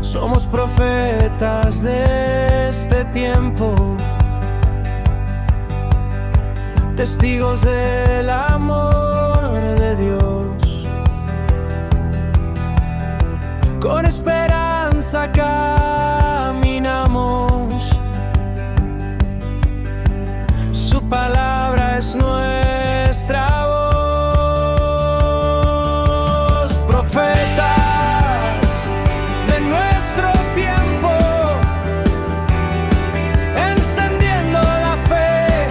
Somos profetas de este tiempo, testigos del amor de Dios. Con esperanza caminamos, su palabra es nuestra voz. Profetas de nuestro tiempo, encendiendo la fe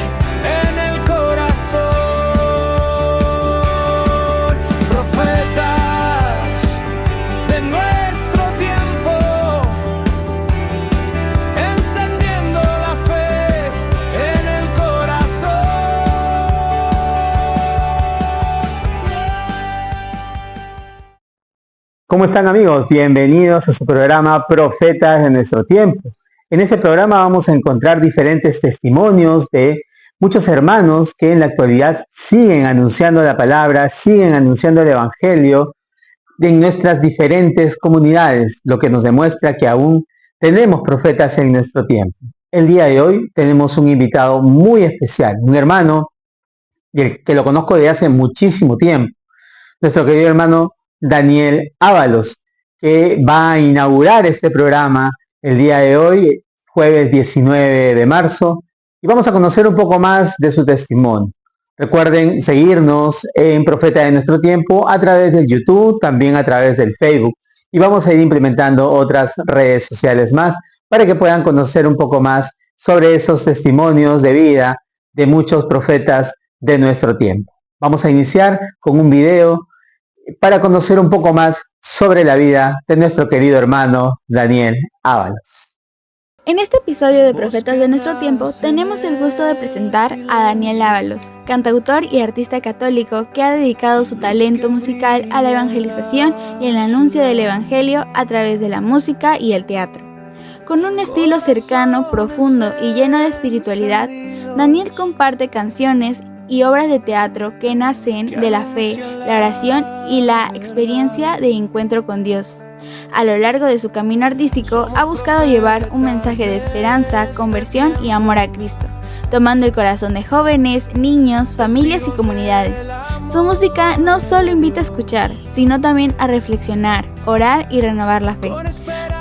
en el corazón. Profetas de nuestro tiempo, encendiendo la fe en el corazón. ¿Cómo están, amigos? Bienvenidos a su programa Profetas de nuestro tiempo. En este programa vamos a encontrar diferentes testimonios de muchos hermanos que en la actualidad siguen anunciando la palabra, siguen anunciando el evangelio en nuestras diferentes comunidades, lo que nos demuestra que aún tenemos profetas en nuestro tiempo. El día de hoy tenemos un invitado muy especial, un hermano que lo conozco desde hace muchísimo tiempo, nuestro querido hermano Daniel Ábalos, que va a inaugurar este programa el día de hoy, jueves 19 de marzo, y vamos a conocer un poco más de su testimonio. Recuerden seguirnos en Profeta de Nuestro Tiempo a través del YouTube, también a través del Facebook, y vamos a ir implementando otras redes sociales más para que puedan conocer un poco más sobre esos testimonios de vida de muchos profetas de nuestro tiempo. Vamos a iniciar con un video para conocer un poco más sobre la vida de nuestro querido hermano Daniel Ábalos. En este episodio de Profetas de Nuestro Tiempo tenemos el gusto de presentar a Daniel Ábalos, cantautor y artista católico que ha dedicado su talento musical a la evangelización y el anuncio del evangelio a través de la música y el teatro. Con un estilo cercano, profundo y lleno de espiritualidad, Daniel comparte canciones y obras de teatro que nacen de la fe, la oración y la experiencia de encuentro con Dios. A lo largo de su camino artístico ha buscado llevar un mensaje de esperanza, conversión y amor a Cristo, tomando el corazón de jóvenes, niños, familias y comunidades. Su música no solo invita a escuchar, sino también a reflexionar, orar y renovar la fe.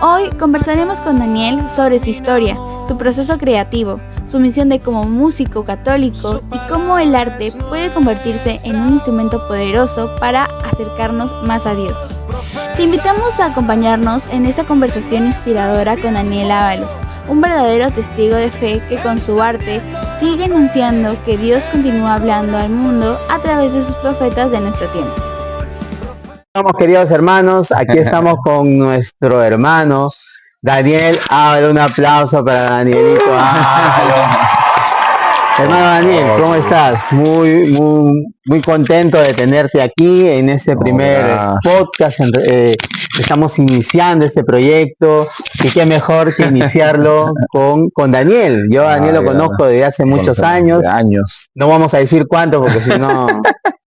Hoy conversaremos con Daniel sobre su historia, su proceso creativo, su misión de como músico católico y cómo el arte puede convertirse en un instrumento poderoso para acercarnos más a Dios. Te invitamos a acompañarnos en esta conversación inspiradora con Daniel Ábalos, un verdadero testigo de fe que con su arte sigue anunciando que Dios continúa hablando al mundo a través de sus profetas de nuestro tiempo. Vamos, queridos hermanos, aquí estamos con nuestro hermano Daniel Ábalos. Un aplauso para Danielito Ábalos. Hermano Daniel, ¿cómo estás? Muy contento de tenerte aquí en este primer podcast. Estamos iniciando este proyecto y qué mejor que iniciarlo con Daniel. Yo a Daniel lo conozco desde hace muchos años. No vamos a decir cuánto porque si no,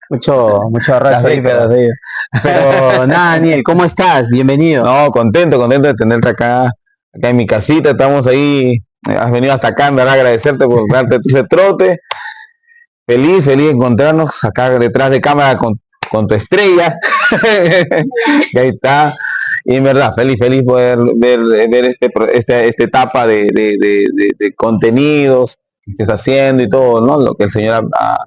mucho arraso ahí, pero nada, Daniel, ¿cómo estás? Bienvenido. No, contento de tenerte acá en mi casita. Estamos ahí. Has venido hasta acá, en verdad, agradecerte por darte ese trote. Feliz de encontrarnos acá detrás de cámara con tu estrella. Y ahí está. Y en verdad, feliz poder ver esta etapa de contenidos que estés haciendo y todo, ¿no? Lo que el Señor ha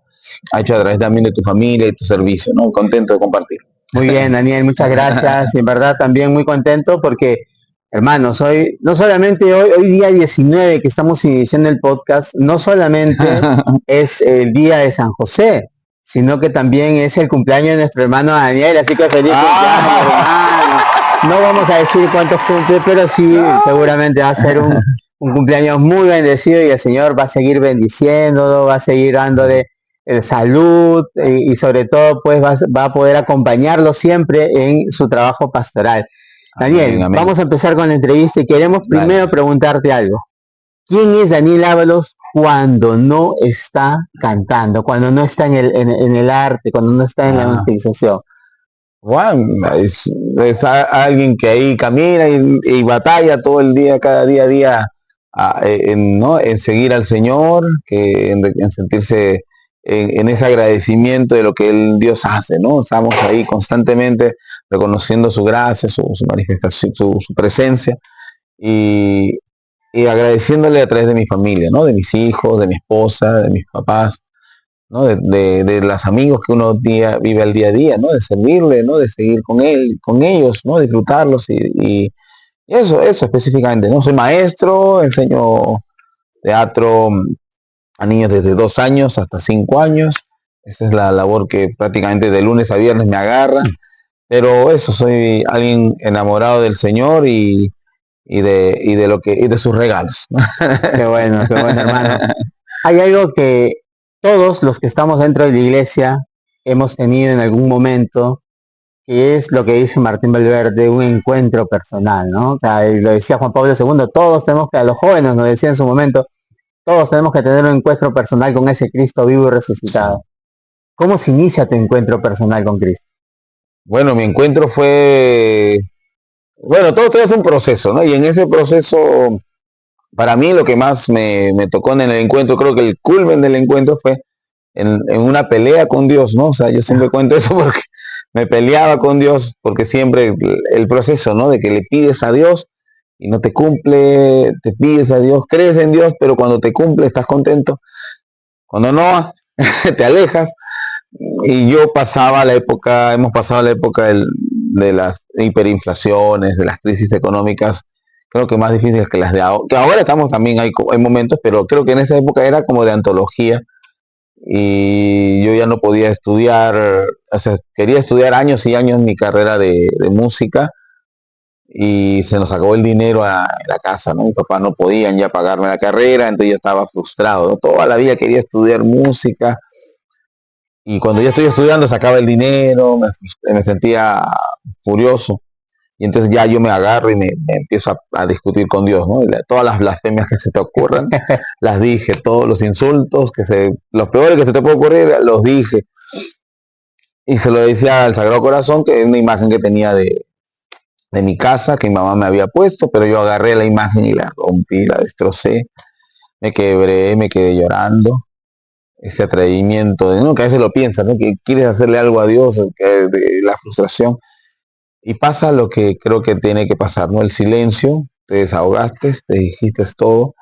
hecho a través también de tu familia y tu servicio, ¿no? Contento de compartir. Muy bien, Daniel, muchas gracias. Y en verdad también muy contento porque, hermanos, no solamente hoy día 19 que estamos iniciando el podcast, no solamente es el día de San José, sino que también es el cumpleaños de nuestro hermano Daniel, así que feliz cumpleaños, hermano. No vamos a decir cuántos cumple, pero sí, seguramente va a ser un cumpleaños muy bendecido y el Señor va a seguir bendiciéndolo, va a seguir dándole salud y sobre todo pues va a poder acompañarlo siempre en su trabajo pastoral. Daniel, amén. Vamos a empezar con la entrevista y queremos primero preguntarte algo. ¿Quién es Daniel Ábalos cuando no está cantando, cuando no está en el arte, cuando no está en la evangelización? Juan, Es alguien que ahí camina y batalla todo el día, cada día a día, ¿no? En seguir al Señor, que en sentirse en ese agradecimiento de lo que Dios hace, ¿no? Estamos ahí constantemente reconociendo su gracia, su manifestación, su presencia y, y agradeciéndole a través de mi familia, ¿no? De mis hijos, de mi esposa, de mis papás, ¿no? De los amigos que uno vive al día a día, ¿no? De servirle, ¿no? De seguir con él, con ellos, ¿no? Disfrutarlos y eso específicamente, ¿no? Soy maestro, enseño teatro a niños desde 2 años hasta 5 años. Esa es la labor que prácticamente de lunes a viernes me agarra. Pero eso, soy alguien enamorado del Señor y de sus regalos. Qué bueno, hermano. Hay algo que todos los que estamos dentro de la iglesia hemos tenido en algún momento, que es lo que dice Martín Valverde, un encuentro personal, ¿no? O sea, y lo decía Juan Pablo II, todos tenemos que, a los jóvenes nos decía en su momento, todos tenemos que tener un encuentro personal con ese Cristo vivo y resucitado. ¿Cómo se inicia tu encuentro personal con Cristo? Bueno, mi encuentro fue, bueno, todo es un proceso, ¿no? Y en ese proceso, para mí lo que más me tocó en el encuentro, creo que el culmen del encuentro fue en una pelea con Dios, ¿no? O sea, yo siempre cuento eso porque me peleaba con Dios, porque siempre el proceso, ¿no? De que le pides a Dios y no te cumple, te pides a Dios, crees en Dios, pero cuando te cumple estás contento, cuando no, te alejas. Y yo hemos pasado la época de las hiperinflaciones, de las crisis económicas, creo que más difíciles que las de ahora, que ahora estamos también, hay momentos, pero creo que en esa época era como de antología y yo ya no podía estudiar, o sea, quería estudiar años y años mi carrera de música y se nos acabó el dinero en la casa, ¿no? Mi papá no podían ya pagarme la carrera, entonces yo estaba frustrado, ¿no? Toda la vida quería estudiar música y cuando ya estoy estudiando se acaba el dinero, me sentía furioso. Y entonces ya yo me agarro y me empiezo a discutir con Dios, ¿no? Todas las blasfemias que se te ocurran, las dije, todos los insultos, los peores que se te puede ocurrir, los dije. Y se lo decía al Sagrado Corazón, que es una imagen que tenía de mi casa, que mi mamá me había puesto, pero yo agarré la imagen y la rompí, la destrocé, me quebré, me quedé llorando. Ese atrevimiento, ¿no? Que a veces lo piensas, ¿no? Que quieres hacerle algo a Dios, de la frustración. Y pasa lo que creo que tiene que pasar, ¿no? El silencio, te desahogaste, te dijiste todo,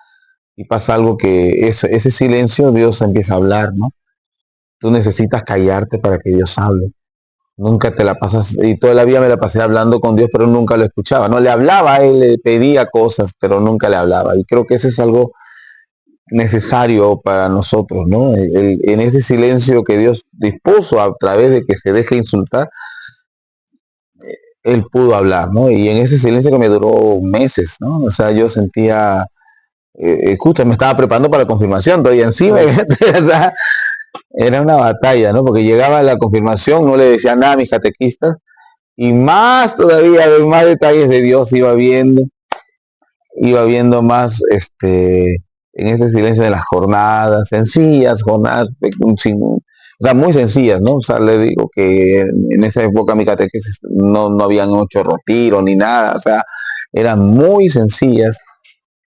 y pasa algo que ese silencio Dios empieza a hablar, ¿no? Tú necesitas callarte para que Dios hable. Nunca te la pasas, y toda la vida me la pasé hablando con Dios, pero nunca lo escuchaba, ¿no? Le hablaba a Él, le pedía cosas, pero nunca le hablaba. Y creo que ese es algo necesario para nosotros, ¿no? En ese silencio que Dios dispuso a través de que se deje insultar, él pudo hablar, ¿no? Y en ese silencio que me duró meses, ¿no? O sea, yo sentía, justo me estaba preparando para la confirmación, todavía encima, ¿verdad? Era una batalla, ¿no? Porque llegaba la confirmación, no le decía nada a mis catequistas, y más todavía, más detalles de Dios iba viendo más, en ese silencio de las jornadas, sencillas, jornadas, o sea, muy sencillas, ¿no? O sea, le digo que en esa época mi catequesis no habían 8 retiros ni nada, o sea, eran muy sencillas,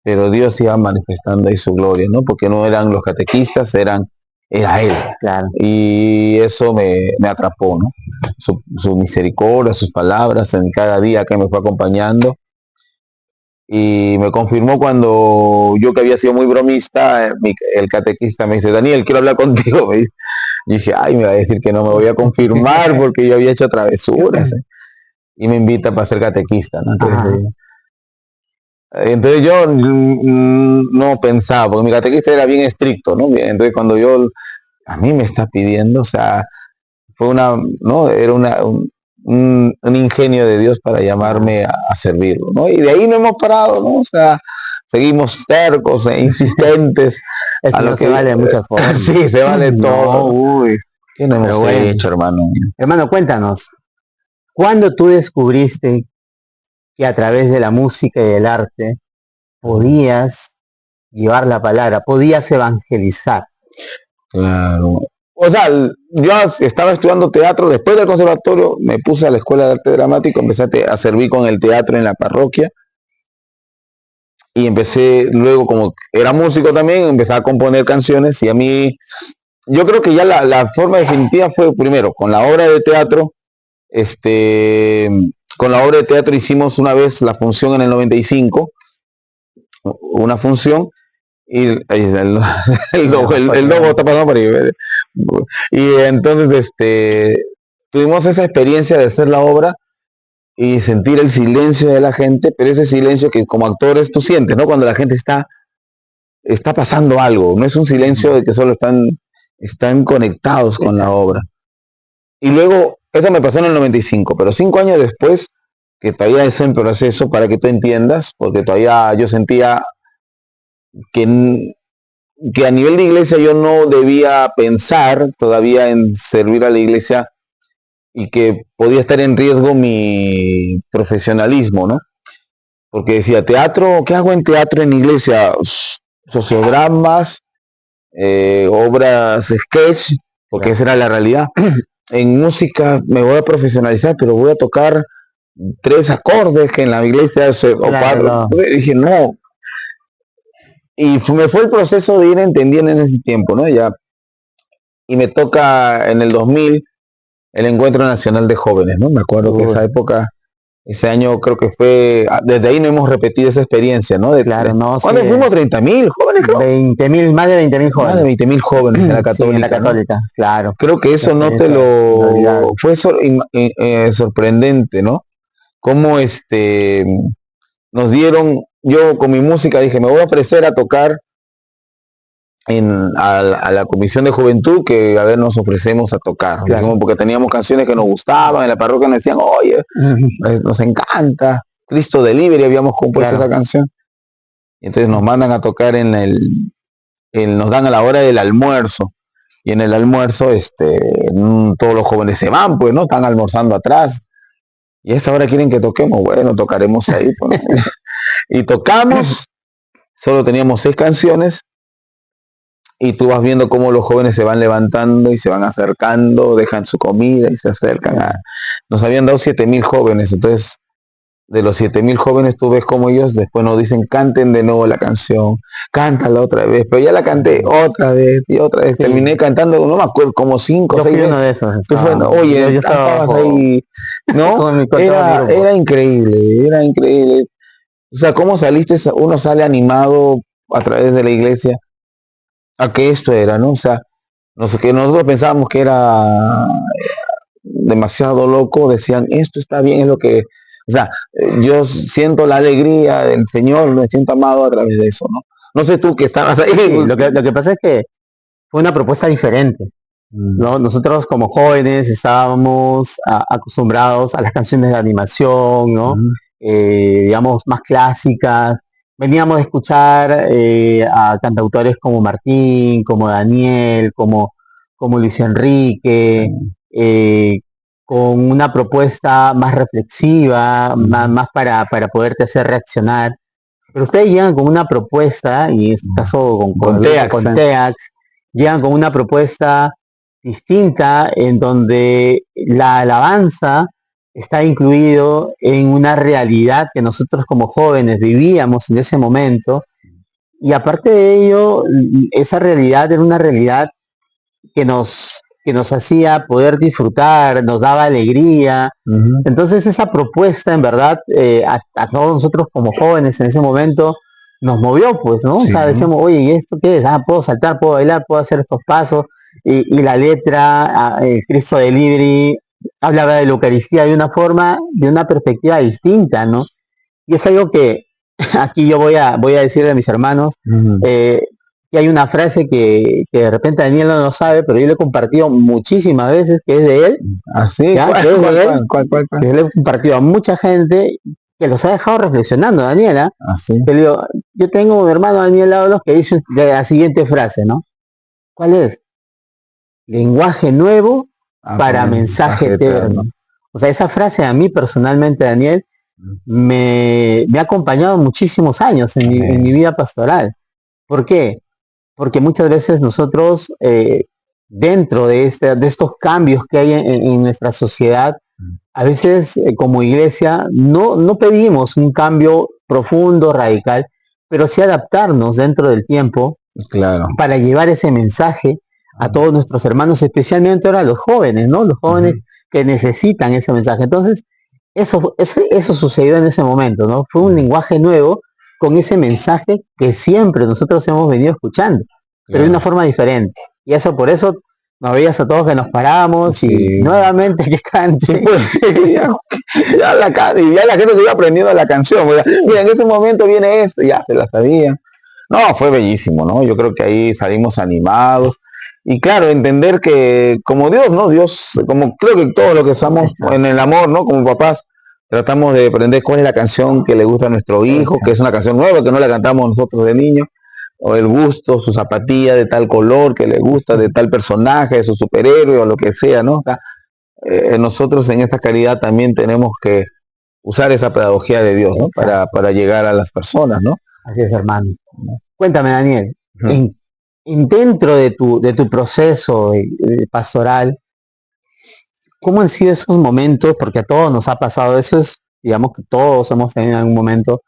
pero Dios iba manifestando ahí su gloria, ¿no? Porque no eran los catequistas, era Él. Claro. Y eso me atrapó, ¿no? Su misericordia, sus palabras en cada día que me fue acompañando. Y me confirmó cuando yo, que había sido muy bromista, el catequista me dice: Daniel, quiero hablar contigo. Y dije, ay, me va a decir que no me voy a confirmar porque yo había hecho travesuras. Y me invita para ser catequista, ¿no? Entonces yo no pensaba, porque mi catequista era bien estricto, ¿no? Entonces cuando a mí me está pidiendo, o sea, fue ¿no? Era un ingenio de Dios para llamarme a servirlo, ¿no? Y de ahí no hemos parado, ¿no? O sea, seguimos tercos e insistentes. Eso no se vale de muchas formas. Sí, se vale todo. Uy. ¿Qué no hemos hecho, hermano? Hermano, cuéntanos, ¿cuándo tú descubriste que a través de la música y del arte podías llevar la palabra, podías evangelizar? Claro. O sea, yo estaba estudiando teatro, después del conservatorio me puse a la escuela de arte dramático, empecé a servir con el teatro en la parroquia y empecé luego, como era músico también, empecé a componer canciones y a mí, yo creo que ya la forma definitiva fue primero con la obra de teatro. Con la obra de teatro hicimos una vez la función en el 95, una función, y el logo está pasando por ahí. Y entonces tuvimos esa experiencia de hacer la obra y sentir el silencio de la gente, pero ese silencio que como actores tú sientes, ¿no? Cuando la gente está pasando algo, no es un silencio de que solo están conectados con la obra. Y luego, eso me pasó en el 95, pero 5 años después, que todavía es en proceso para que tú entiendas, porque todavía yo sentía que, que a nivel de iglesia yo no debía pensar todavía en servir a la iglesia y que podía estar en riesgo mi profesionalismo, ¿no? Porque decía, teatro, ¿qué hago en teatro en iglesia? Sociodramas, obras sketch, porque esa era la realidad. En música me voy a profesionalizar, pero voy a tocar 3 acordes que en la iglesia o 4. No. Dije, no. Y me fue el proceso de ir entendiendo en ese tiempo, ¿no? Ya. Y me toca en el 2000 el Encuentro Nacional de Jóvenes, ¿no? Me acuerdo que esa época, ese año creo que fue, desde ahí no hemos repetido esa experiencia, ¿no? ¿Cuándo fuimos? 30.000 jóvenes, creo. 20.000, más de 20.000 jóvenes. Más de 20.000 jóvenes en la Católica. Sí, en la Católica, ¿no? Claro. Creo que eso no te lo... Fue sorprendente, ¿no? Cómo nos dieron, yo con mi música dije, me voy a ofrecer a tocar a la Comisión de Juventud, que a ver, nos ofrecemos a tocar, claro. Porque teníamos canciones que nos gustaban, en la parroquia nos decían, oye, nos encanta, Cristo Delivery, habíamos compuesto esa canción, y entonces nos mandan a tocar nos dan a la hora del almuerzo, y en el almuerzo todos los jóvenes se van, pues, ¿no? Están almorzando atrás, y a esa hora quieren que toquemos, bueno, tocaremos ahí, pues, ¿no? Y tocamos, solo teníamos 6 canciones, y tú vas viendo cómo los jóvenes se van levantando y se van acercando, dejan su comida y se acercan Nos habían dado 7.000 jóvenes, entonces de los 7.000 jóvenes tú ves cómo ellos después nos dicen, canten de nuevo la canción, cántala otra vez, pero ya la canté otra vez y otra vez, terminé cantando, no me acuerdo, como 5 o 6 veces. Uno de esos. Oye, yo estabas ahí, ¿no? Era increíble. O sea, ¿cómo saliste? Uno sale animado a través de la iglesia a que esto era, ¿no? O sea, que nosotros pensábamos que era demasiado loco, decían, esto está bien, es lo que... O sea, yo siento la alegría del Señor, me siento amado a través de eso, ¿no? No sé tú que estabas ahí. Sí, lo que pasa es que fue una propuesta diferente, ¿no? Nosotros como jóvenes estábamos acostumbrados a las canciones de animación, ¿no? Digamos, más clásicas. Veníamos a escuchar a cantautores como Martín, como Daniel, como Luis Enrique, con una propuesta más reflexiva, más para poderte hacer reaccionar. Pero ustedes llegan con una propuesta, y en este caso con Teax, llegan con una propuesta distinta en donde la alabanza está incluido en una realidad que nosotros como jóvenes vivíamos en ese momento, y aparte de ello, esa realidad era una realidad que nos hacía poder disfrutar, nos daba alegría. Entonces esa propuesta, en verdad, a todos nosotros como jóvenes en ese momento, nos movió, pues, ¿no? Sí. O sea, decíamos, oye, ¿y esto qué es? Puedo saltar, puedo bailar, puedo hacer estos pasos, y la letra, Cristo Delivery, hablaba de la Eucaristía de una forma, de una perspectiva distinta, ¿no? Y es algo que aquí yo voy a decirle a mis hermanos, que hay una frase que de repente Daniel no lo sabe, pero yo le he compartido muchísimas veces, que es de él. ¿Así? ¿Cuál? Que le he compartido a mucha gente que los ha dejado reflexionando, Daniela. Que le digo, yo tengo un hermano, Daniel Ábalos, que dice la siguiente frase, ¿no? ¿Cuál es? Lenguaje nuevo para mensaje eterno. O sea, esa frase a mí personalmente, Daniel, me ha acompañado muchísimos años en mi vida pastoral. ¿Por qué? Porque muchas veces nosotros dentro de estos cambios que hay en nuestra sociedad, a veces como iglesia no pedimos un cambio profundo, radical, pero sí adaptarnos dentro del tiempo Claro. para llevar ese mensaje a todos nuestros hermanos, especialmente ahora a los jóvenes, ¿no? Los jóvenes que necesitan ese mensaje. Entonces, eso sucedió en ese momento, ¿no? Fue un lenguaje nuevo con ese mensaje que siempre nosotros hemos venido escuchando, pero de una forma diferente. Y eso por eso nos veías a todos que nos paramos y Sí. nuevamente que cante. Sí, pues, ya la gente se iba aprendiendo la canción. Pues, mira, en ese momento viene esto, ya se la sabía. No, fue bellísimo, ¿no? Yo creo que ahí salimos animados. Y claro, entender que como Dios, ¿no? Dios, como creo que todos los que estamos en el amor, ¿no? Como papás, tratamos de aprender cuál es la canción que le gusta a nuestro hijo, que es una canción nueva, que no la cantamos nosotros de niños, o el gusto, su zapatilla de tal color que le gusta, de tal personaje, de su superhéroe o lo que sea, ¿no? O sea, nosotros en esta caridad también tenemos que usar esa pedagogía de Dios, ¿no? Para llegar a las personas, ¿no? Así es, hermano. Cuéntame, Daniel, Ujú. dentro de tu proceso pastoral, ¿cómo han sido esos momentos? Porque a todos nos ha pasado eso, digamos que todos hemos tenido en algún momento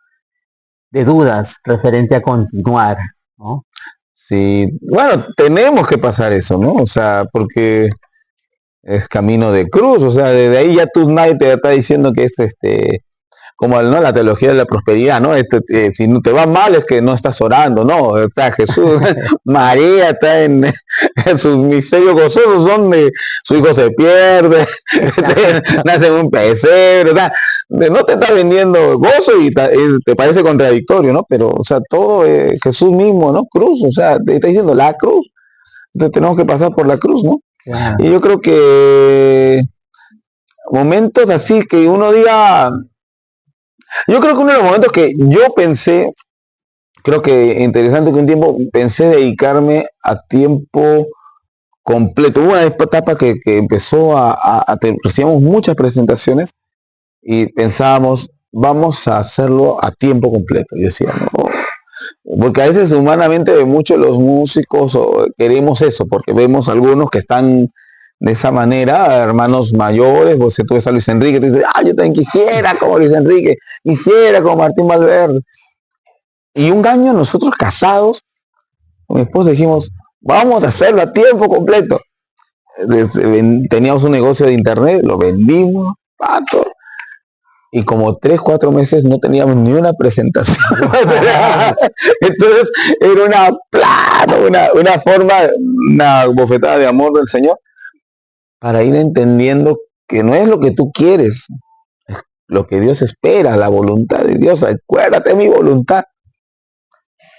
de dudas referente a continuar, ¿no? Sí, bueno, tenemos que pasar eso, ¿no? O sea, porque es camino de cruz, o sea, desde ahí ya tú nadie te está diciendo que es como ¿no? La teología de la prosperidad, ¿no? Si no te va mal es que no estás orando, ¿no? O sea, Jesús, María está en sus misterios gozosos, donde su hijo se pierde, nace en un pesebre, o sea, no te está vendiendo gozo y te parece contradictorio, ¿no? Pero, o sea, todo Jesús mismo, ¿no? Cruz, o sea, te está diciendo la cruz, entonces tenemos que pasar por la cruz, ¿no? Claro. Y yo creo que momentos así que uno diga, yo creo que uno de los momentos que yo pensé, creo que interesante que un tiempo pensé dedicarme a tiempo completo. Hubo una etapa que empezó recibíamos muchas presentaciones y pensábamos, vamos a hacerlo a tiempo completo. Yo decía, no, porque a veces humanamente de muchos los músicos queremos eso, porque vemos algunos que están de esa manera, hermanos mayores, vos tú ves a Luis Enrique, tú dices, yo también quisiera como Luis Enrique, quisiera como Martín Valverde. Y un año nosotros casados, con mi esposa dijimos, vamos a hacerlo a tiempo completo. Teníamos un negocio de internet, lo vendimos, pato, y como 3, 4 meses no teníamos ni una presentación. Entonces era una plata, una forma, una bofetada de amor del Señor para ir entendiendo que no es lo que tú quieres, es lo que Dios espera, la voluntad de Dios. Acuérdate de mi voluntad.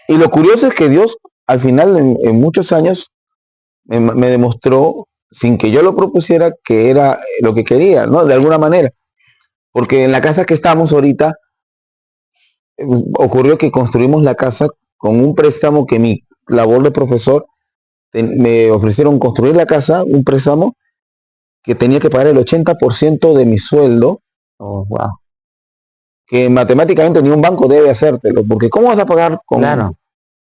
Y lo curioso es que Dios al final en muchos años me demostró, sin que yo lo propusiera, que era lo que quería, ¿no? De alguna manera. Porque en la casa que estamos ahorita, ocurrió que construimos la casa con un préstamo que mi labor de profesor me ofrecieron construir la casa, un préstamo que tenía que pagar el 80% de mi sueldo. Oh, wow. Que matemáticamente ni un banco debe hacértelo, porque ¿cómo vas a pagar con...? Claro.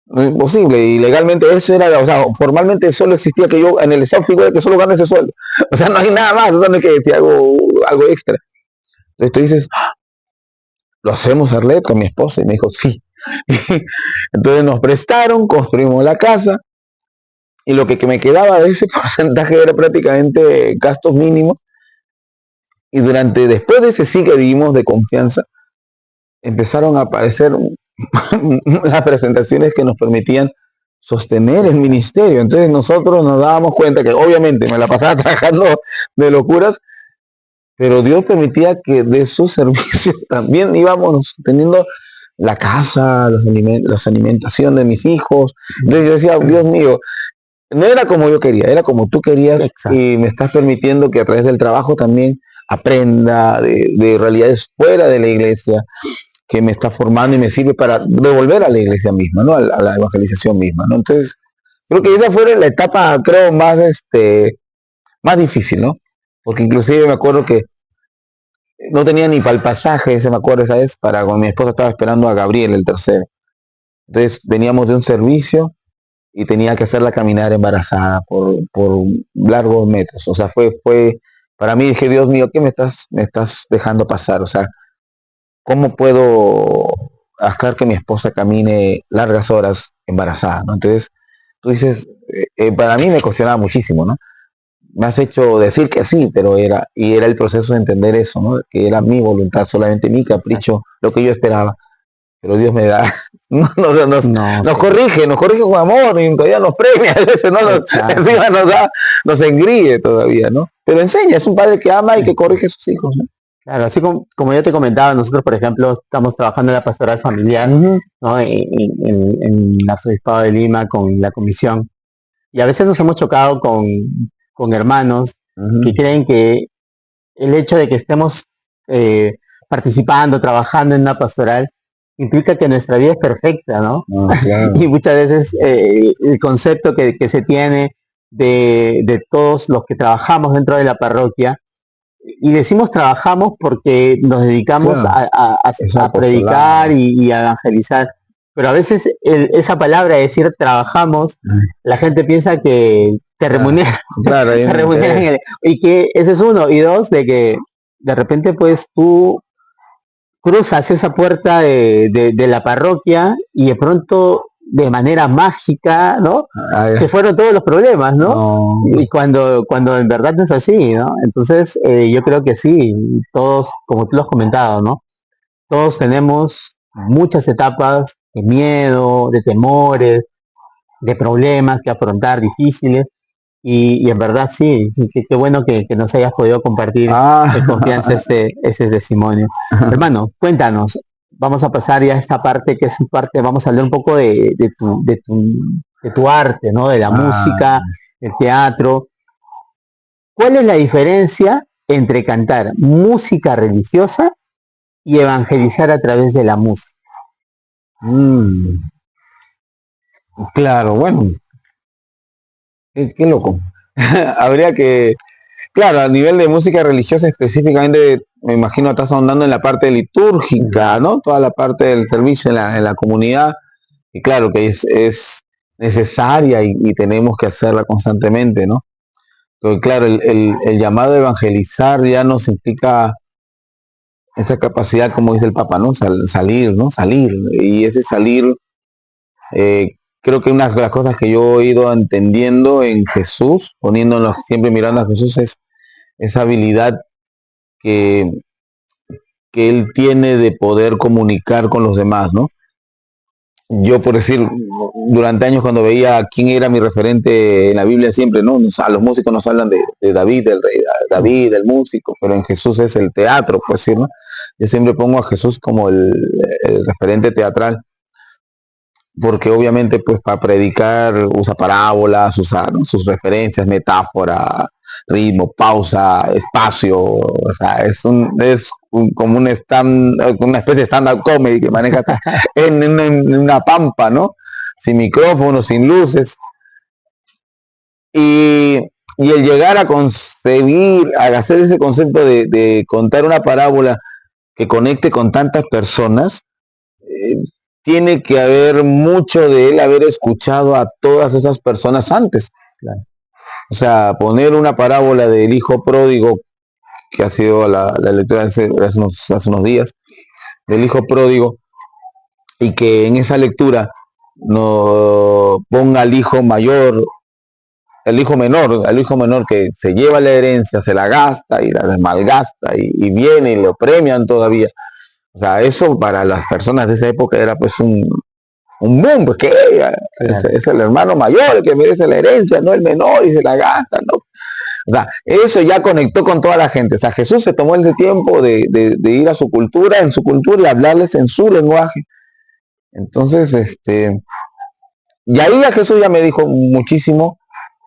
Imposible, y legalmente eso era, o sea, formalmente solo existía que yo en el estado figura que solo gano ese sueldo. O sea, no hay nada más, o sea, no hay que decir algo extra. Entonces tú dices, lo hacemos, Arlet, con mi esposa, y me dijo, sí. Entonces nos prestaron, construimos la casa, y lo que me quedaba de ese porcentaje era prácticamente gastos mínimos, y después de ese sí que dimos de confianza, empezaron a aparecer las presentaciones que nos permitían sostener el ministerio. Entonces nosotros nos dábamos cuenta que obviamente me la pasaba trabajando de locuras, pero Dios permitía que de su servicio también íbamos teniendo la casa, la alimentación de mis hijos. Entonces yo decía, Dios mío, no era como yo quería, era como tú querías. Exacto. Y me estás permitiendo que a través del trabajo también aprenda de realidades fuera de la iglesia, que me está formando y me sirve para devolver a la iglesia misma, ¿no? A la evangelización misma, ¿no? Entonces, creo que esa fue la etapa, creo, más difícil, ¿no? Porque inclusive me acuerdo que no tenía ni para el pasaje, me acuerdo esa vez, con mi esposa estaba esperando a Gabriel, el tercero. Entonces, veníamos de un servicio y tenía que hacerla caminar embarazada por largos metros. O sea, para mí dije, Dios mío, ¿qué me estás dejando pasar? O sea, ¿cómo puedo hacer que mi esposa camine largas horas embarazada, ¿no? Entonces, tú dices, para mí me cuestionaba muchísimo, ¿no? Me has hecho decir que sí, pero era el proceso de entender eso, ¿no? Que era mi voluntad, solamente mi capricho, lo que yo esperaba. Pero Dios me da, nos corrige con amor y todavía nos premia, a veces encima nos engríe todavía, ¿no? Pero enseña, es un padre que ama y que corrige a sus hijos, ¿no? Claro, así como yo te comentaba, nosotros, por ejemplo, estamos trabajando en la pastoral familiar, ¿no? En el Arzobispado de Lima con la comisión. Y a veces nos hemos chocado con hermanos que creen que el hecho de que estemos participando, trabajando en una pastoral, implica que nuestra vida es perfecta, ¿no? Claro. Y muchas veces el concepto que se tiene de todos los que trabajamos dentro de la parroquia, y decimos trabajamos porque nos dedicamos Claro. a predicar y a evangelizar. Pero a veces esa palabra, decir trabajamos, la gente piensa que te remuneran, Claro, te remuneran y que ese es uno. Y dos, de que de repente pues tú cruzas esa puerta de la parroquia y de pronto de manera mágica, ¿no? Se fueron todos los problemas, ¿no? Y cuando en verdad no es así, ¿no? Entonces yo creo que sí, todos, como tú lo has comentado, ¿no? Todos tenemos muchas etapas de miedo, de temores, de problemas que afrontar difíciles. Y en verdad sí, qué bueno que nos hayas podido compartir en confianza ese testimonio. Hermano, cuéntanos, vamos a pasar ya a esta parte que es su parte, vamos a hablar un poco de tu arte, ¿no? De la música, del teatro. ¿Cuál es la diferencia entre cantar música religiosa y evangelizar a través de la música? Claro, bueno, qué loco. Habría que, claro, a nivel de música religiosa específicamente, me imagino estás ahondando en la parte litúrgica, ¿no? Toda la parte del servicio en la comunidad, y claro que es necesaria y tenemos que hacerla constantemente, ¿no? Pero claro, el llamado a evangelizar ya nos implica esa capacidad, como dice el Papa, ¿no? Salir, ¿no? Salir. Y ese salir, creo que una de las cosas que yo he ido entendiendo en Jesús, poniéndonos siempre mirando a Jesús, es esa habilidad que, que Él tiene de poder comunicar con los demás, ¿no? Yo, por decir, durante años cuando veía quién era mi referente en la Biblia siempre, ¿no? A los músicos nos hablan de David, del rey David, el músico, pero en Jesús es el teatro, por decir, ¿no? Yo siempre pongo a Jesús como el referente teatral, porque obviamente pues para predicar usa parábolas, usa, ¿no? Sus referencias, metáfora, ritmo, pausa, espacio, o sea, como una especie de stand-up comedy que maneja en una pampa, ¿no? Sin micrófono, sin luces. Y el llegar a concebir, a hacer ese concepto de contar una parábola que conecte con tantas personas, tiene que haber mucho de él haber escuchado a todas esas personas antes. Claro. O sea, poner una parábola del hijo pródigo, que ha sido la lectura hace unos días, del hijo pródigo, y que en esa lectura no ponga al hijo mayor, al hijo menor que se lleva la herencia, se la gasta y la malgasta y viene y lo premian todavía. O sea, eso para las personas de esa época era pues un boom, pues que es el hermano mayor el que merece la herencia, no el menor y se la gasta, ¿no? O sea, eso ya conectó con toda la gente. O sea, Jesús se tomó ese tiempo de ir a su cultura, en su cultura y hablarles en su lenguaje. Entonces, y ahí a Jesús ya me dijo muchísimo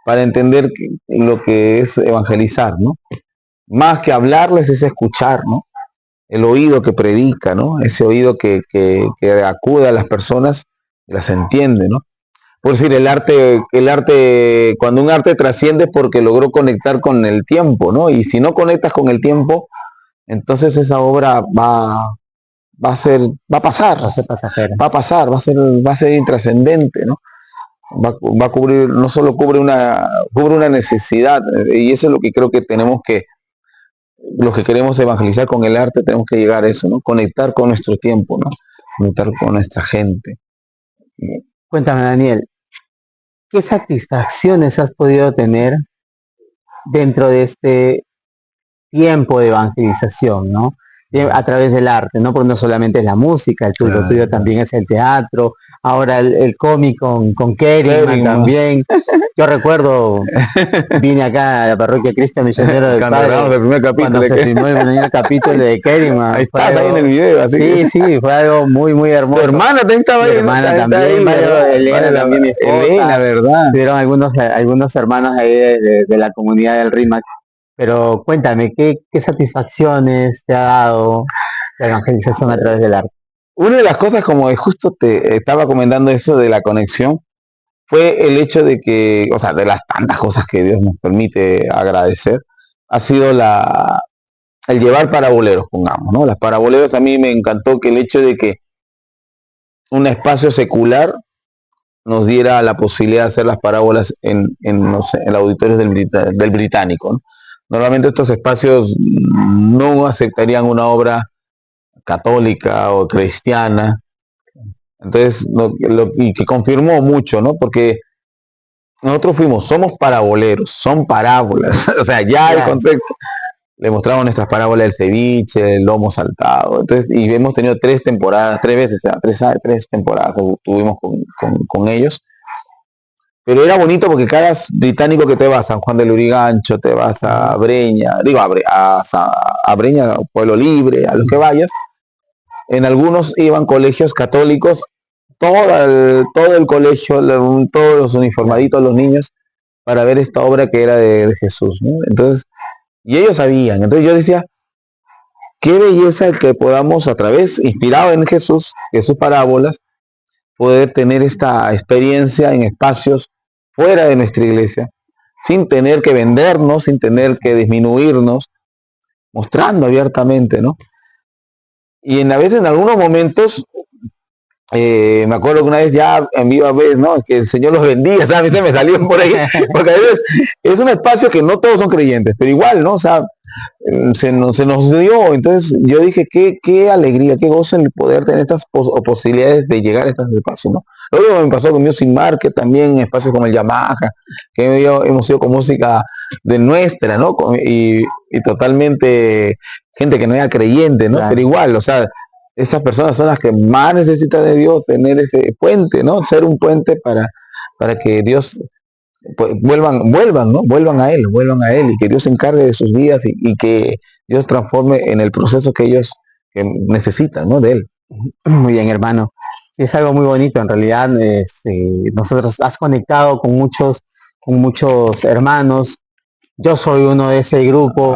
para entender lo que es evangelizar, ¿no? Más que hablarles es escuchar, ¿no? El oído que predica, ¿no? Ese oído que acude a las personas y las entiende, ¿no? Por decir, el arte, cuando un arte trasciende es porque logró conectar con el tiempo, ¿no? Y si no conectas con el tiempo, entonces esa obra va a pasar, va a ser intrascendente, ¿no? va a cubrir, no solo cubre una necesidad, y eso es lo que creo que tenemos que, los que queremos evangelizar con el arte, tenemos que llegar a eso, ¿no? Conectar con nuestro tiempo, ¿no? Conectar con nuestra gente. Cuéntame, Daniel, ¿qué satisfacciones has podido tener dentro de este tiempo de evangelización, ¿no? A través del arte, ¿no? Porque no solamente es la música, lo tuyo también es el teatro, ahora el cómic con Kerryman también. Yo recuerdo, vine acá a la parroquia Cristo Misionero del Cuando Padre, grabamos el primer capítulo, cuando se filmó el primer capítulo de Kerryman. Ahí está, ahí en el video, así sí, fue algo muy, muy hermoso. Tu hermana también estaba ahí. Mi hermana también, Elena también, mi esposa. Elena, ¿verdad? Tuvieron algunos hermanos ahí de la comunidad del RIMAC. Pero cuéntame, ¿qué satisfacciones te ha dado la evangelización a través del arte? Una de las cosas, como justo te estaba comentando eso de la conexión, fue el hecho de que, o sea, de las tantas cosas que Dios nos permite agradecer, ha sido el llevar paraboleros, pongamos, ¿no? Las paraboleros, a mí me encantó que el hecho de que un espacio secular nos diera la posibilidad de hacer las parábolas en auditorios del Británico, ¿no? Normalmente estos espacios no aceptarían una obra católica o cristiana. Entonces, y que confirmó mucho, ¿no? Porque nosotros somos paraboleros, son parábolas. O sea, ya el concepto. Le mostramos nuestras parábolas del ceviche, el lomo saltado. Entonces, y hemos tenido 3 temporadas, 3 veces, tres temporadas tuvimos con ellos. Pero era bonito porque cada británico que te va a San Juan del Lurigancho, te vas a Breña, a Breña, Pueblo Libre, a los que vayas, en algunos iban colegios católicos, todo el colegio, todos los uniformaditos, los niños, para ver esta obra que era de Jesús, ¿no? Entonces, y ellos sabían. Entonces yo decía, qué belleza que podamos a través, inspirado en Jesús parábolas, poder tener esta experiencia en espacios fuera de nuestra iglesia, sin tener que vendernos, sin tener que disminuirnos, mostrando abiertamente, ¿no? Y a veces, en algunos momentos, me acuerdo que una vez ya en viva vez, ¿no? Que el Señor los bendiga, a mí se me salió por ahí, porque a veces es un espacio que no todos son creyentes, pero igual, ¿no? O sea, se nos dio. Entonces yo dije, qué alegría, qué gozo el poder tener estas posibilidades de llegar a estos espacios, ¿no? Luego me pasó con Music Market, también espacios como el Yamaha, que hemos ido con música de nuestra, ¿no? Y totalmente gente que no era creyente, ¿no? Claro. Pero igual, o sea, esas personas son las que más necesitan de Dios, tener ese puente, ¿no? Ser un puente para que Dios, pues, vuelvan a Él, y que Dios se encargue de sus vidas y que Dios transforme en el proceso que ellos necesitan, ¿no? De Él. Muy bien, hermano. Sí, es algo muy bonito, en realidad. Nosotros has conectado con muchos hermanos. Yo soy uno de ese grupo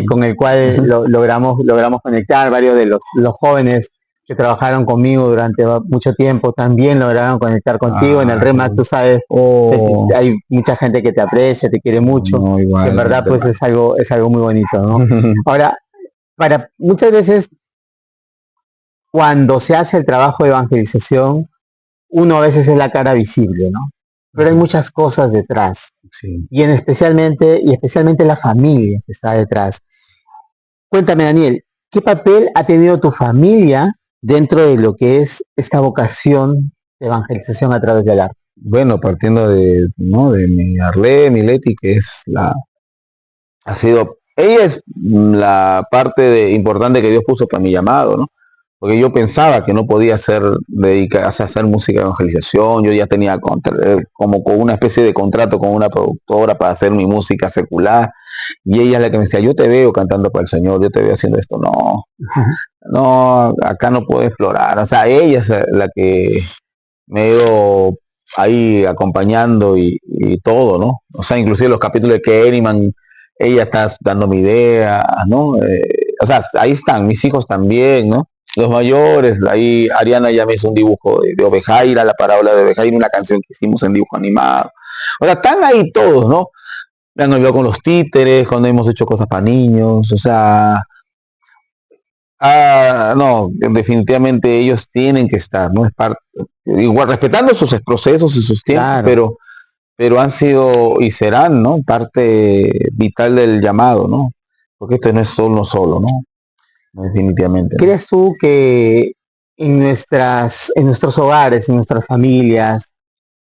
con el cual logramos conectar. Varios de los jóvenes que trabajaron conmigo durante mucho tiempo también lograron conectar contigo. En el REMAC, tú sabes, hay mucha gente que te aprecia, te quiere mucho. No, igual, en verdad, pues es algo muy bonito, ¿no? Ahora, muchas veces, cuando se hace el trabajo de evangelización, uno a veces es la cara visible, ¿no? Pero hay muchas cosas detrás. Sí. Y especialmente la familia que está detrás. Cuéntame, Daniel, ¿qué papel ha tenido tu familia dentro de lo que es esta vocación de evangelización a través del arte? Bueno, partiendo de mi Arlé, mi Leti, que es ella es la parte importante que Dios puso para mi llamado, ¿no? Porque yo pensaba que no podía dedicarse a hacer música de evangelización. Yo ya tenía como con una especie de contrato con una productora para hacer mi música secular, y ella es la que me decía, yo te veo cantando para el Señor, yo te veo haciendo esto. No, acá no puedo explorar. O sea, ella es la que me ha ido ahí acompañando y todo, ¿no? O sea, inclusive los capítulos de Kerryman, ella está dando mi idea, ¿no? O sea, ahí están mis hijos también, ¿no? Los mayores, ahí Ariana ya me hizo un dibujo de Ovejaira, la parábola de Ovejaira, una canción que hicimos en dibujo animado. O sea, están ahí todos, ¿no? Me han ayudado con los títeres, cuando hemos hecho cosas para niños. O sea, No, definitivamente ellos tienen que estar, ¿no? Es parte, igual respetando sus procesos y sus tiempos, Claro. pero han sido y serán, ¿no? Parte vital del llamado, ¿no? Porque esto no es solo, ¿no? Definitivamente, ¿no? ¿Crees tú que en nuestros hogares, en nuestras familias,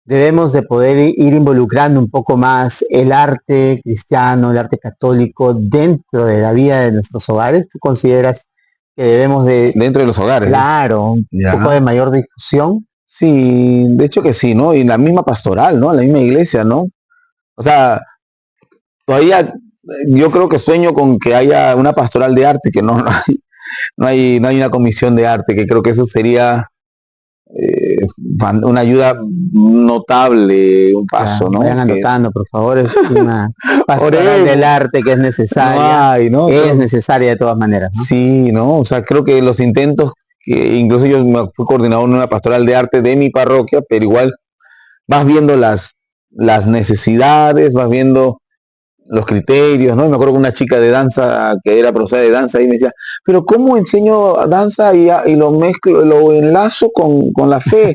debemos de poder ir involucrando un poco más el arte cristiano, el arte católico dentro de la vida de nuestros hogares? ¿Tú consideras que debemos de, Dentro de los hogares, ¿no? claro, un poco de Ya. mayor difusión? Sí, de hecho que sí, ¿no? Y la misma pastoral, ¿no? La misma iglesia, ¿no? O sea, todavía yo creo que sueño con que haya una pastoral de arte, que no hay una comisión de arte, que creo que eso sería una ayuda notable, un paso, Claro, ¿no? vayan Que anotando, por favor, es una pastoral del oremos, arte que es no necesaria, hay, ¿no? es necesaria de todas maneras, ¿no? Sí, ¿no? O sea, creo que los intentos, que incluso yo me fui coordinador en una pastoral de arte de mi parroquia, pero igual vas viendo las necesidades, vas viendo los criterios, ¿no? Me acuerdo que una chica de danza, que era profesora de danza, y me decía, pero ¿cómo enseño danza y lo mezclo, lo enlazo con la fe?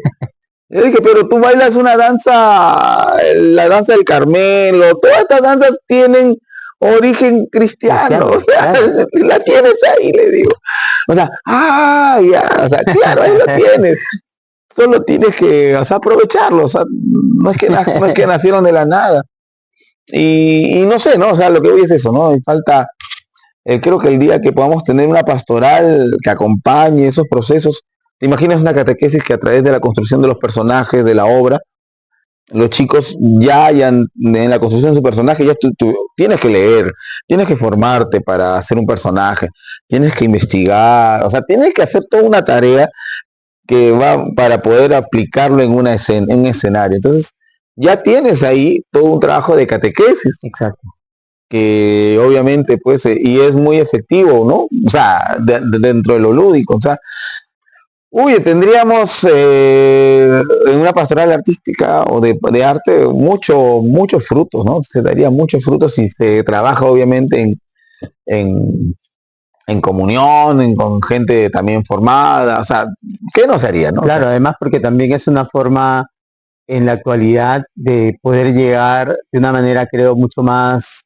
Yo dije, pero tú bailas una danza, la danza del Carmelo, todas estas danzas tienen origen cristiano, o Cristiano, sea, claro. la tienes ahí, le digo. O sea, ya, o sea, claro, ahí lo tienes. Solo tienes que, o sea, aprovecharlo, o sea, no es que nacieron de la nada. Y no sé, ¿no? O sea, lo que voy es eso, ¿no? Y falta, creo que el día que podamos tener una pastoral que acompañe esos procesos, te imaginas una catequesis que a través de la construcción de los personajes, de la obra, los chicos ya hayan, en la construcción de su personaje, ya tú tienes que leer, tienes que formarte para hacer un personaje, tienes que investigar, o sea, tienes que hacer toda una tarea que va para poder aplicarlo en en un escenario. Entonces, ya tienes ahí todo un trabajo de catequesis Exacto. que obviamente pues y es muy efectivo, ¿no? O sea, dentro de lo lúdico, o sea, tendríamos en una pastoral artística o de arte muchos frutos, ¿no? Se daría muchos frutos si se trabaja obviamente en, en comunión, con gente también formada, o sea, ¿qué no sería, no? O sea, Claro, además porque también es una forma en la actualidad de poder llegar de una manera, creo, mucho más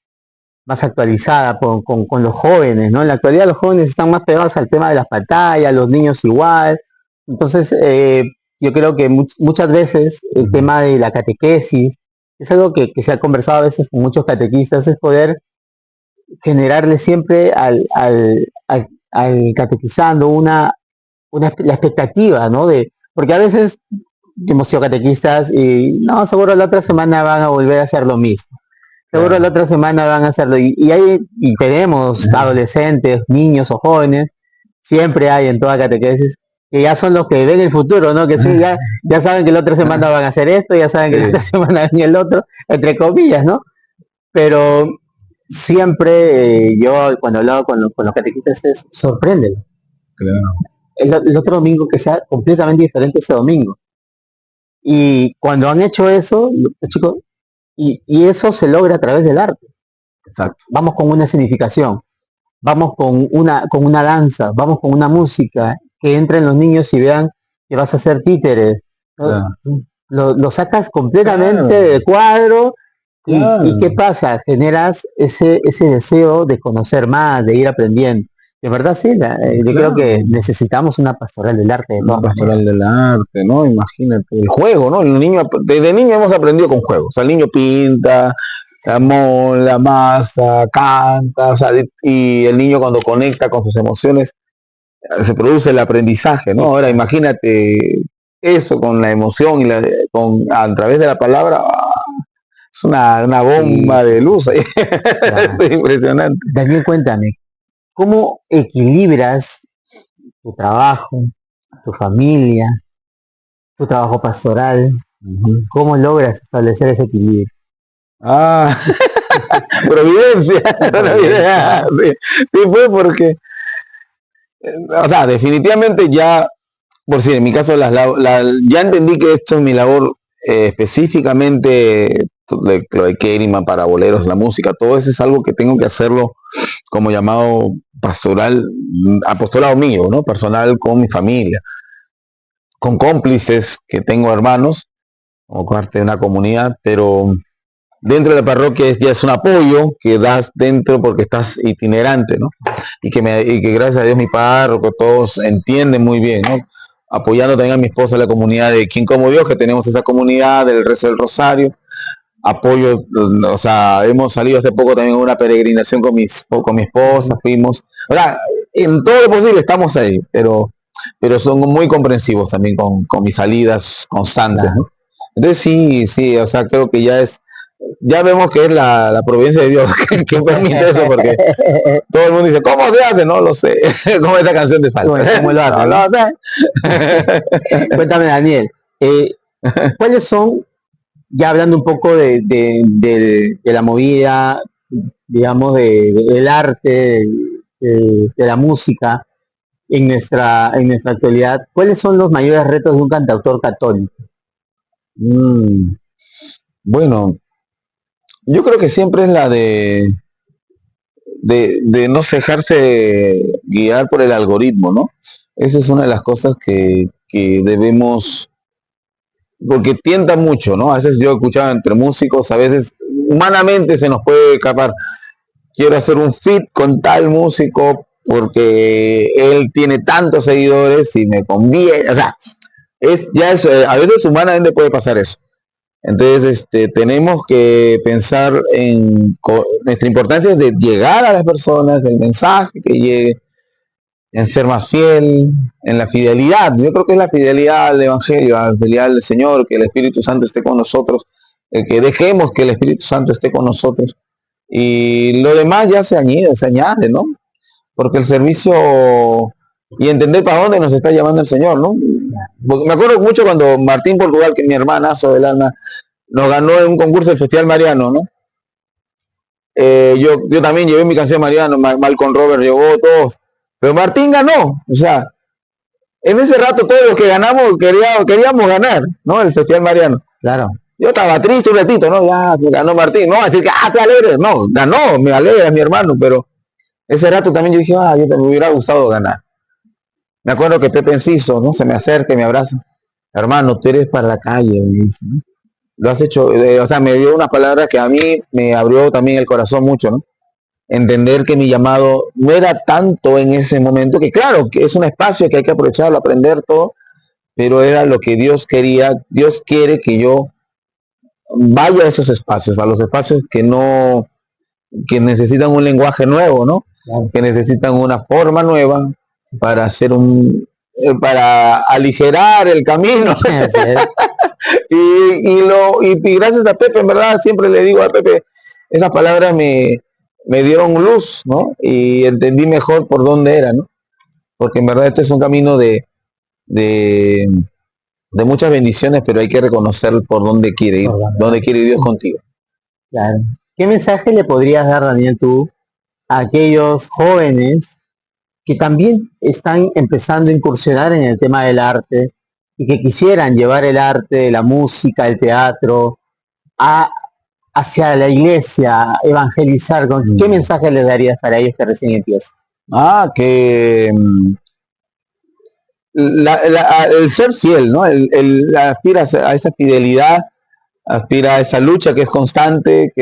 actualizada con los jóvenes, ¿no? En la actualidad los jóvenes están más pegados al tema de las pantallas, los niños igual. Entonces, yo creo que muchas veces el tema de la catequesis es algo que se ha conversado a veces con muchos catequistas, es poder generarle siempre al catequizando la expectativa, ¿no? Porque a veces hemos sido catequistas y no, seguro la otra semana van a volver a hacer lo mismo. Seguro la otra semana van a hacerlo. Y tenemos adolescentes, niños o jóvenes, siempre hay en toda catequesis, que ya son los que ven el futuro, ¿no? Que sí, ya saben que la otra semana van a hacer esto, ya saben que la otra semana viene el otro, entre comillas, ¿no? Pero siempre yo cuando hablaba con los catequistas es sorprende. El otro domingo que sea completamente diferente ese domingo. Y cuando han hecho eso, los chicos, y eso se logra a través del arte. exacto. Vamos con una significación, vamos con una danza, vamos con una música, que entren los niños y vean que vas a hacer títeres, ¿no? Claro. Lo sacas completamente Claro. de cuadro. Claro. ¿Y qué pasa? Generas ese deseo de conocer más, de ir aprendiendo. De verdad, sí, yo creo que necesitamos una pastoral del arte de Una todas maneras. pastoral del arte, ¿no? Imagínate, el juego, ¿no? Desde niño hemos aprendido con juegos. O sea, el niño pinta, la masa, canta, o sea, y el niño cuando conecta con sus emociones, se produce el aprendizaje, ¿no? Ahora Exacto. imagínate eso con la emoción y a través de la palabra, es una bomba Sí, de sí, luz ahí. claro. Es impresionante. Daniel, cuéntame, ¿cómo equilibras tu trabajo, tu familia, tu trabajo pastoral? ¿Cómo logras establecer ese equilibrio? Ah, providencia, providencia. Sí, sí fue porque, o sea, definitivamente ya, por si en mi caso, ya entendí que esto es mi labor específicamente lo de Kerima para boleros, la música, todo eso es algo que tengo que hacerlo como llamado pastoral, apostolado mío, ¿no? Personal con mi familia, con cómplices que tengo hermanos, como parte de una comunidad, pero dentro de la parroquia ya es un apoyo que das dentro porque estás itinerante, ¿no? Y que gracias a Dios mi párroco, todos entienden muy bien, ¿no? Apoyando también a mi esposa, la comunidad de Quien Como Dios, que tenemos esa comunidad del rezo del Rosario, apoyo, o sea, hemos salido hace poco también una peregrinación con mi esposa, fuimos, o sea, en todo lo posible estamos ahí, pero son muy comprensivos también con mis salidas constantes, ¿no? Entonces sí, o sea, creo que ya vemos que es la providencia de Dios que permite eso, porque todo el mundo dice, ¿cómo se hace? No lo sé, como esta canción de Salsa. ¿Cómo lo hace? No lo sé. Cuéntame, Daniel, ¿cuáles son, ya hablando un poco de la movida, digamos, del arte, de la música en nuestra actualidad, cuáles son los mayores retos de un cantautor católico? Bueno, yo creo que siempre es la de no dejarse guiar por el algoritmo, ¿no? Esa es una de las cosas que debemos, porque tienta mucho, ¿no? A veces yo escuchaba entre músicos, a veces humanamente se nos puede escapar, quiero hacer un feat con tal músico porque él tiene tantos seguidores y me conviene, o sea, a veces humanamente puede pasar eso. Entonces, tenemos que pensar nuestra importancia es de llegar a las personas, el mensaje que llegue, en ser más fiel, en la fidelidad. Yo creo que es la fidelidad al Evangelio, la fidelidad al Señor, que el Espíritu Santo esté con nosotros, que dejemos que el Espíritu Santo esté con nosotros. Y lo demás ya se añade, ¿no? Porque el servicio y entender para dónde nos está llamando el Señor, ¿no? Porque me acuerdo mucho cuando Martín Portugal, que es mi hermanazo del alma, nos ganó en un concurso del Festival Mariano, ¿no? Yo también llevé mi canción Mariano, Malcolm Robert llevó todos, pero Martín ganó, o sea, en ese rato todos los que ganamos queríamos ganar, ¿no? El Festival Mariano. Claro. Yo estaba triste un ratito, ¿no? Ya ganó Martín, no, así que, te alegres, no, ganó, me alegra, mi hermano, pero ese rato también yo dije, me hubiera gustado ganar. Me acuerdo que Pepe Enciso, ¿no? Se me acerca y me abraza. Hermano, tú eres para la calle, me dice, ¿no? Lo has hecho, o sea, me dio unas palabras que a mí me abrió también el corazón mucho, ¿no? Entender que mi llamado no era tanto en ese momento, que claro, que es un espacio que hay que aprovecharlo, aprender todo, pero era lo que Dios quería. Dios quiere que yo vaya a esos espacios, a los espacios que necesitan un lenguaje nuevo, ¿no? Claro. Que necesitan una forma nueva para hacer para aligerar el camino. y gracias a Pepe, en verdad, siempre le digo a Pepe, esas palabras me dieron luz, ¿no? Y entendí mejor por dónde era, ¿no? Porque en verdad este es un camino de muchas bendiciones, pero hay que reconocer por dónde quiere ir, dónde quiere ir Dios contigo. Claro. ¿Qué mensaje le podrías dar, Daniel, tú, a aquellos jóvenes que también están empezando a incursionar en el tema del arte y que quisieran llevar el arte, la música, el teatro hacia la iglesia, evangelizar? ¿Qué mensaje les darías para ellos que recién empiezan? Que el ser fiel, ¿no? Aspira a esa fidelidad, aspira a esa lucha que es constante,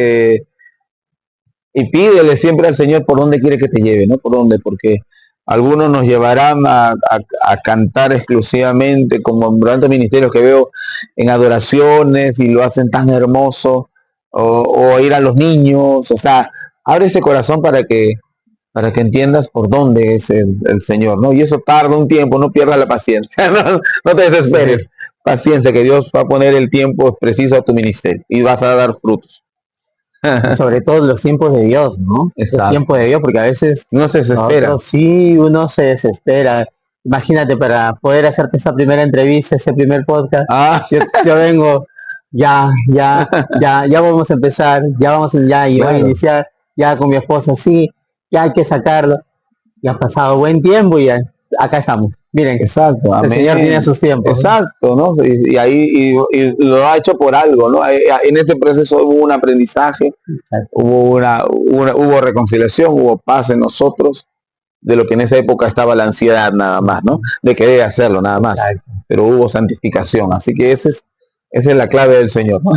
y pídele siempre al Señor por dónde quiere que te lleve, ¿no? Por dónde, porque algunos nos llevarán a cantar exclusivamente, como en tantos ministerios que veo en adoraciones y lo hacen tan hermoso, o ir a los niños, o sea, abre ese corazón para que entiendas por dónde es el Señor, ¿no? Y eso tarda un tiempo, no pierdas la paciencia, no te desesperes, paciencia, que Dios va a poner el tiempo preciso a tu ministerio y vas a dar frutos. Sobre todo los tiempos de Dios, ¿no? Exacto. Los tiempos de Dios, porque a veces uno se desespera. Sí, uno se desespera. Imagínate, para poder hacerte esa primera entrevista, ese primer podcast, yo vengo, ya vamos a empezar, ya voy a iniciar, ya con mi esposa, sí, ya hay que sacarlo. Ya ha pasado buen tiempo y ya acá estamos. Miren, Exacto, el amén. Señor tiene sus tiempos. Exacto, ¿no? Y ahí y lo ha hecho por algo, ¿no? En este proceso hubo un aprendizaje, Exacto. hubo reconciliación, hubo paz en nosotros, de lo que en esa época estaba la ansiedad nada más, ¿no? De querer hacerlo nada más. Exacto. Pero hubo santificación, así que esa es la clave del Señor, ¿no?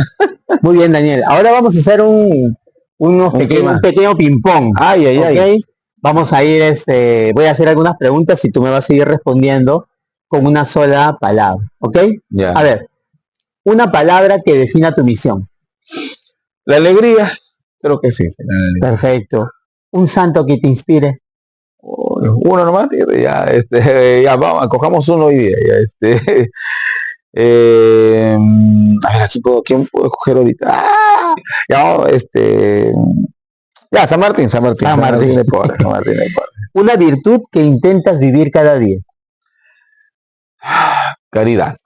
Muy bien, Daniel. Ahora vamos a hacer un tema. pequeño ping-pong. Ay. ¿Ok? Vamos a ir, voy a hacer algunas preguntas y tú me vas a ir respondiendo con una sola palabra. ¿Ok? Ya. A ver, una palabra que defina tu misión. La alegría, creo que sí. Perfecto. Un santo que te inspire. Uno nomás, ya, ya vamos, cojamos uno hoy día, ya, a ver, aquí ¿quién puedo escoger ahorita? ¡Ah! Ya, vamos, ya, San Martín San Martín. de Porres, San Martín de Porres. Una virtud que intentas vivir cada día. Caridad.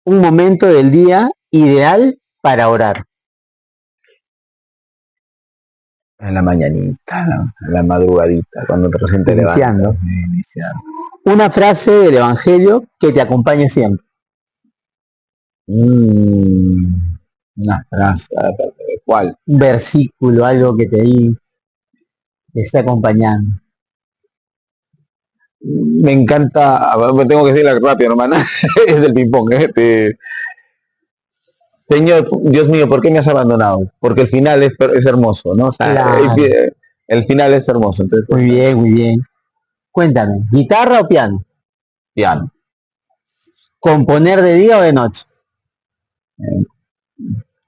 Un momento del día ideal para orar. En la mañanita, ¿no? En la madrugadita, cuando recién te Iniciando. levantas. Iniciando. Una frase del Evangelio que te acompañe siempre. Una frase, ¿cuál? Un versículo, algo que te esté acompañando. Me encanta, a ver, me tengo que decirla rápido, hermana, es del ping-pong, Señor, Dios mío, ¿por qué me has abandonado? Porque el final es hermoso, ¿no? O sea, Claro. el final es hermoso. Entonces, Muy bien, muy bien. Cuéntame, ¿guitarra o piano? Piano. ¿Componer de día o de noche? En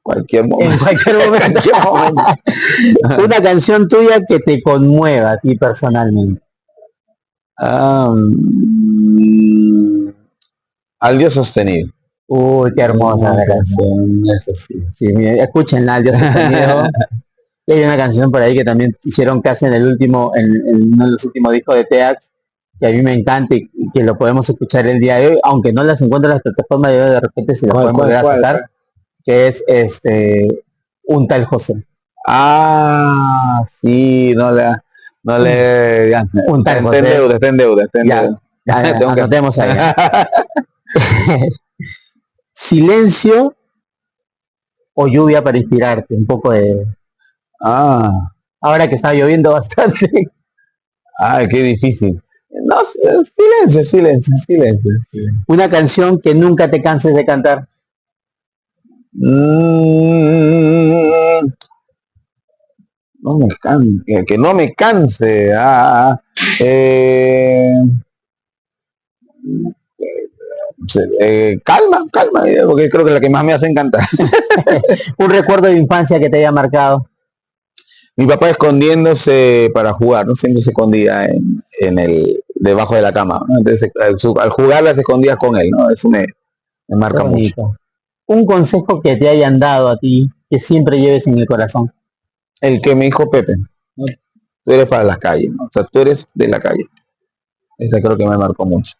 cualquier momento. En cualquier momento. Cualquier momento. Una canción tuya que te conmueva a ti personalmente. Al Dios sostenido. Uy, qué hermosa la canción. Eso sí. Sí, mira, escúchenla, al Dios sostenido. Y hay una canción por ahí que también hicieron casi en en uno de los últimos discos de Teax, que a mí me encanta y que lo podemos escuchar el día de hoy, aunque no las encuentro en las plataformas de repente si las podemos volver a sacar, que es Un tal José. Ah, sí, no le, ya, Un tal José. está en deuda. Ya, Tengo que- anotemos ahí. Silencio o lluvia para inspirarte, un poco de... Ahora que está lloviendo bastante. Qué difícil. No, silencio. Una canción que nunca te canses de cantar. Que no me canse. Calma, porque creo que es la que más me hace encantar. Un recuerdo de infancia que te haya marcado. Mi papá escondiéndose para jugar, ¿no? Siempre se escondía debajo de la cama, ¿no? Entonces, al jugar las escondías con él, ¿no? Eso me marca mucho. Un consejo que te hayan dado a ti, que siempre lleves en el corazón. El que me dijo Pepe, ¿no? Tú eres para las calles, ¿no? O sea, tú eres de la calle. Esa creo que me marcó mucho.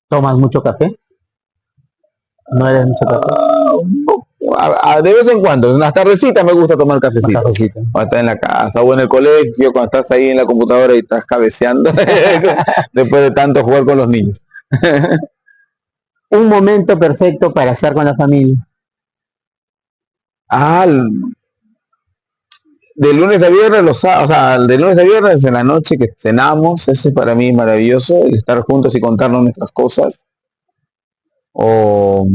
¿Tomas mucho café? ¿No eres mucho café? De vez en cuando, en las tardecitas me gusta tomar cafecito. Cuando estás en la casa o en el colegio, cuando estás ahí en la computadora y estás cabeceando, después de tanto jugar con los niños. Un momento perfecto para estar con la familia. De lunes a viernes, de lunes a viernes en la noche que cenamos, ese para mí es maravilloso, el estar juntos y contarnos nuestras cosas. O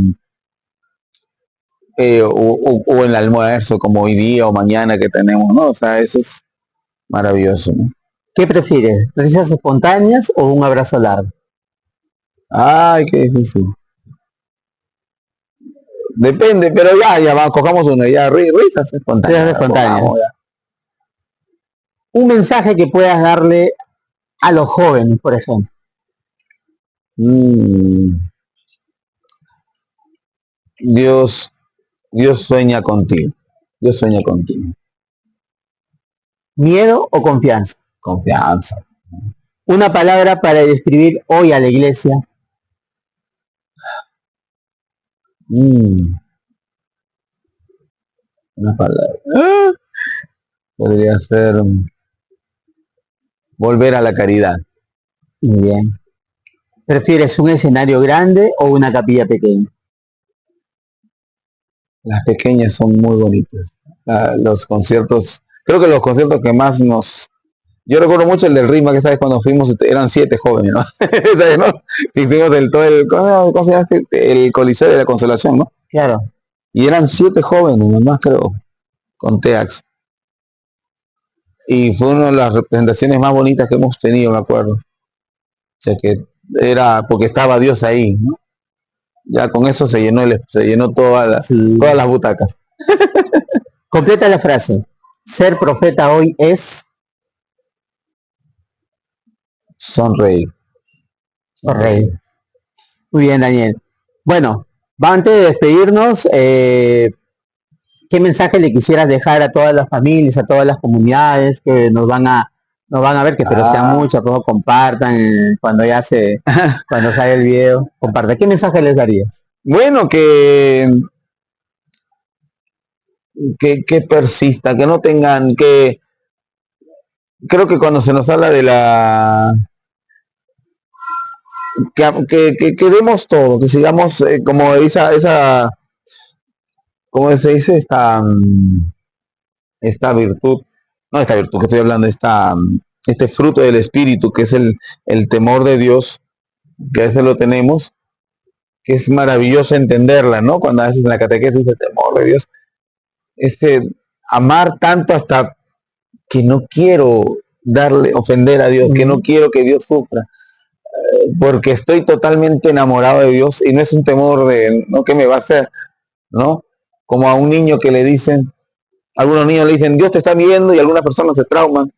en el almuerzo, como hoy día o mañana que tenemos, ¿no? O sea, eso es maravilloso, ¿no? ¿Qué prefieres? ¿Risas espontáneas o un abrazo largo? Ay, qué difícil. Depende, pero ya, cojamos uno, ya, risas espontáneas. Vamos, un mensaje que puedas darle a los jóvenes, por ejemplo. Dios sueña contigo. Dios sueña contigo. ¿Miedo o confianza? Confianza. Una palabra para describir hoy a la iglesia. Una palabra. Podría ser volver a la caridad. Muy bien. ¿Prefieres un escenario grande o una capilla pequeña? Las pequeñas son muy bonitas. Los conciertos, creo que los conciertos que más nos... Yo recuerdo mucho el del Ritmo, que sabes, cuando fuimos, eran 7 jóvenes, ¿no? ¿Sabes, no? Y fuimos del todo el, ¿cómo se llama? El Coliseo de la Consolación, ¿no? Claro. Y eran 7 jóvenes, nomás creo, con TEAX. Y fue una de las representaciones más bonitas que hemos tenido, me acuerdo. O sea que era porque estaba Dios ahí, ¿no? Ya con eso se llenó Sí. todas las butacas. Completa la frase. Ser profeta hoy es Sonreír. reír. Muy bien, Daniel. Bueno, antes de despedirnos, ¿qué mensaje le quisieras dejar a todas las familias, a todas las comunidades que nos van a ver, que espero sean muchas, pero compartan cuando cuando salga el video, compartan. ¿Qué mensaje les darías? Bueno, que persista, que no tengan que... Creo que cuando se nos habla de que demos todo, que sigamos como ¿cómo se dice? Esta virtud, no esta virtud que estoy hablando, este fruto del espíritu, que es el temor de Dios, que a veces lo tenemos, que es maravilloso entenderla, ¿no? Cuando a veces en la catequesis dice temor de Dios, amar tanto hasta que no quiero ofender a Dios, que no quiero que Dios sufra, porque estoy totalmente enamorado de Dios y no es un temor de, ¿no? ¿Qué me va a hacer? ¿No? Como a un niño que le dicen, algunos niños le dicen, Dios te está viendo, y algunas personas se trauman,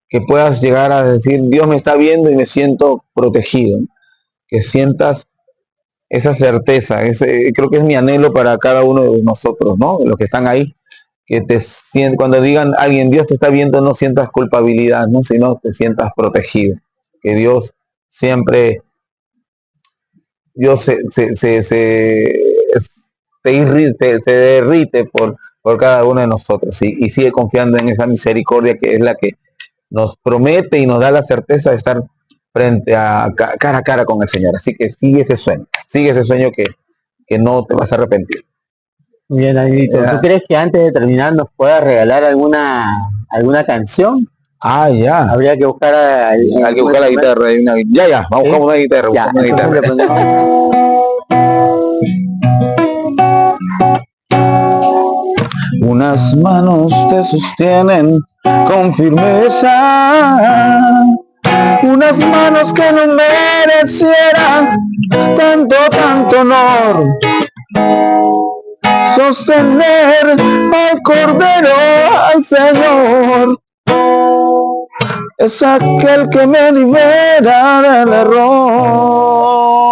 que puedas llegar a decir, Dios me está viendo y me siento protegido, que sientas esa certeza, creo que es mi anhelo para cada uno de nosotros, ¿no? Los que están ahí, que cuando digan a alguien, Dios te está viendo, no sientas culpabilidad, ¿no? Sino te sientas protegido, que Dios siempre, Dios se derrite por cada uno de nosotros, y sigue confiando en esa misericordia que es la que nos promete y nos da la certeza de estar frente cara a cara con el Señor. Así que sigue ese sueño que no te vas a arrepentir. Muy bien, Danielito. ¿Tú crees que antes de terminar nos puedas regalar alguna canción? Ya. Habría que buscar hay que buscar la guitarra. Vamos con una guitarra. Ya, Una guitarra. Unas manos te sostienen con firmeza, unas manos que no merecieran tanto honor. Sostener al Cordero, al Señor, es aquel que me libera del error.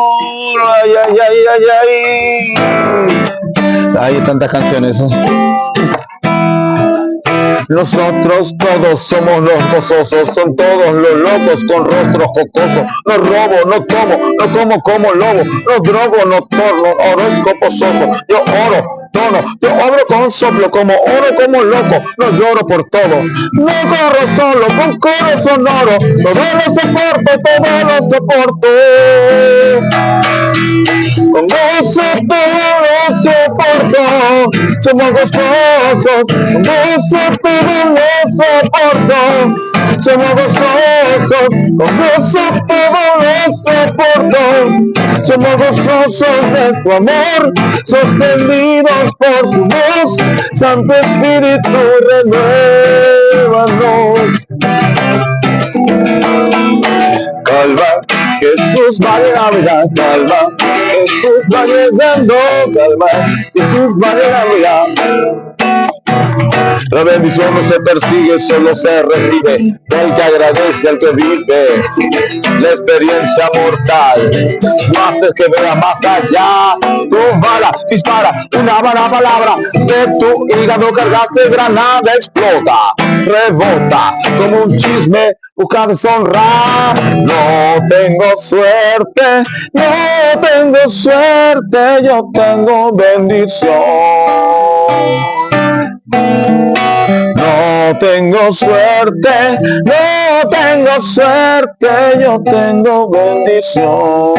Hay tantas canciones. Nosotros todos somos los gozosos, son todos los locos con rostros jocosos. No robo, no tomo, no como lobo, no drogo, no torno, horóscopo soso. Yo oro con soplo, como oro como loco, no lloro por todo. No corro solo, con coro sonoro, todo lo soporto. Con gozo todo lo soporto, somos gozosos, con gozo todo lo soporto, somos gozosos, con gozo todo lo soporto, somos gozosos de tu amor, sostenidos por tu voz, Santo Espíritu renuévanos. Calma, Jesús va de Navidad, calma, Jesús va llegando, calma, Jesús va de Navidad. La bendición no se persigue, solo se recibe, el que agradece al que vive la experiencia mortal. No haces que vea más allá, tu bala dispara una mala palabra, de tu hígado cargaste granada, explota, rebota como un chisme, busca deshonrar. No tengo suerte, yo tengo bendición. No no tengo suerte, no tengo suerte, yo tengo bendición.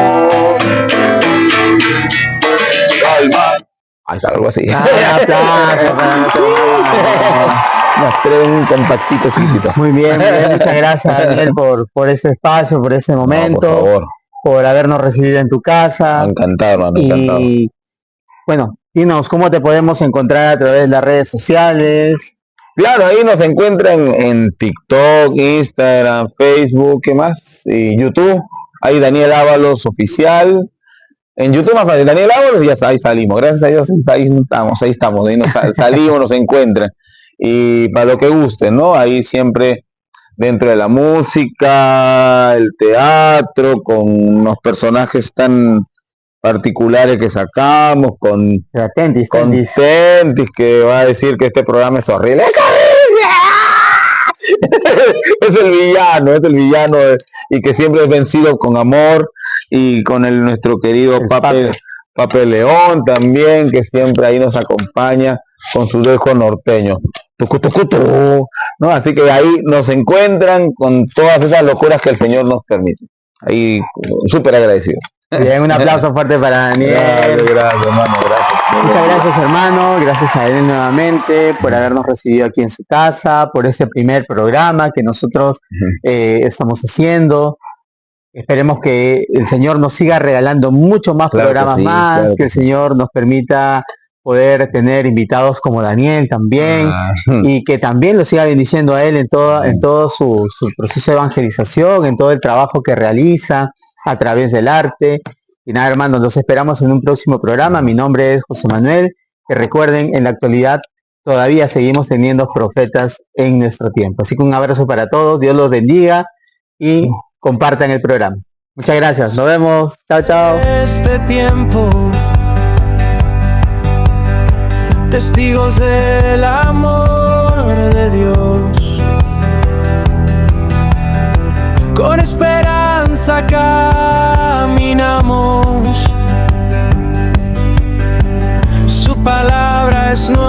Calma. Ahí está, algo así. Un compactito chiquitito. Muy bien, muchas gracias, Daniel, por ese espacio, por ese momento, No, por favor. por habernos recibido en tu casa. Encantado, hermano, encantado. Y bueno, dinos, ¿cómo te podemos encontrar a través de las redes sociales? Claro, ahí nos encuentran en TikTok, Instagram, Facebook, ¿qué más? Y YouTube. Ahí Daniel Ábalos Oficial. En YouTube más fácil, Daniel Ábalos, y ya ahí salimos. Gracias a Dios, ahí estamos, ahí nos salimos, nos encuentran. Y para lo que guste, ¿no? Ahí siempre dentro de la música, el teatro, con unos personajes tan particulares que sacamos, con Tentis, Tentis, que va a decir que este programa es horrible. Es el villano, y que siempre es vencido con amor, y con nuestro querido Pape León también, que siempre ahí nos acompaña con su dejo norteño. Tucu, tucu, tu, ¿no? Así que ahí nos encuentran con todas esas locuras que el Señor nos permite. Ahí súper agradecido. Bien, un aplauso fuerte para Daniel. Gracias, hermano, gracias. Muchas gracias, hermano. Gracias a él nuevamente por habernos recibido aquí en su casa, por este primer programa que nosotros estamos haciendo. Esperemos que el Señor nos siga regalando mucho más programas más, que el Señor nos permita poder tener invitados como Daniel también, y que también lo siga bendiciendo a él en todo su proceso de evangelización, en todo el trabajo que realiza a través del arte. Y nada, hermanos, los esperamos en un próximo programa. Mi nombre es José Manuel, que recuerden, en la actualidad todavía seguimos teniendo profetas en nuestro tiempo. Así que un abrazo para todos, Dios los bendiga y compartan el programa. Muchas gracias, nos vemos, chao, chao. Este tiempo, testigos del amor de Dios, con esperanza caminamos, su palabra es nuestra.